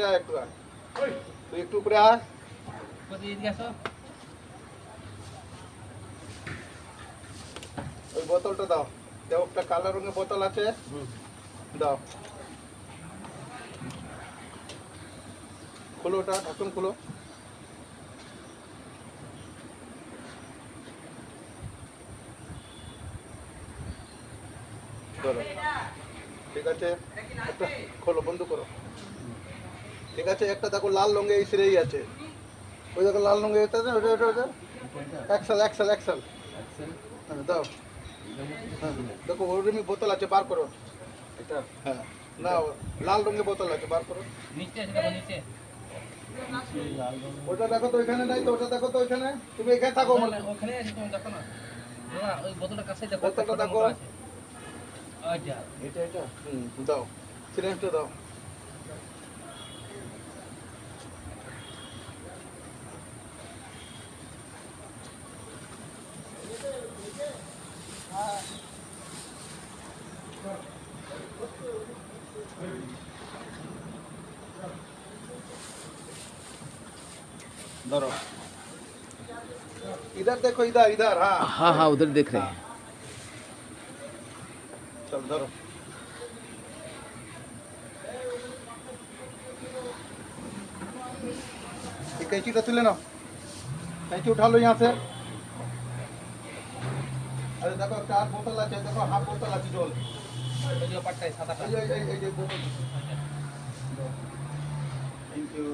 উপরে আয় একটু আয় তুই একটু উপরে আয় ওই বোতলটা দাও দেও একটা কালো রঙের বোতল আছে দাও খুলো ওটা ঢাকন খুলো ধরো ঠিক আছে একটা খোলো বন্ধ করো ঠিক আছে একটা দেখো লাল রঙে এই সিরেই আছে ওই দেখো লাল রঙে এটা ওটা ওটা ওটা এক্সেল এক্সেল এক্সেল হ্যাঁ দাও হ্যাঁ দেখো ওরকমই বোতল আছে বার করো এটা হ্যাঁ না লাল রঙের বোতল আছে বার করো নিচে আছে দেখো নিচে ওটা দেখো তো এখানে নাই তো ওটা দেখো তো এখানে তুমি এখানে থাকো ওখানে আছে তুমি দেখো না বাবা ওই বোতলটা কাছে দেখো বোতলটা দেখো আচ্ছা এটা এটা দাও সিরিঞ্জটা দাও धरो इधर देखो इधर इधर हाँ हाँ हाँ उधर देख रहे हैं चल धरो ये कैंची तो ले ना कैंची उठा लो यहाँ से अरे देखो चार बोतल আছে देखो हाफ बोतल আছে জল ওই যে পাটটাই সাদা এই যে বোতল থ্যাংক ইউ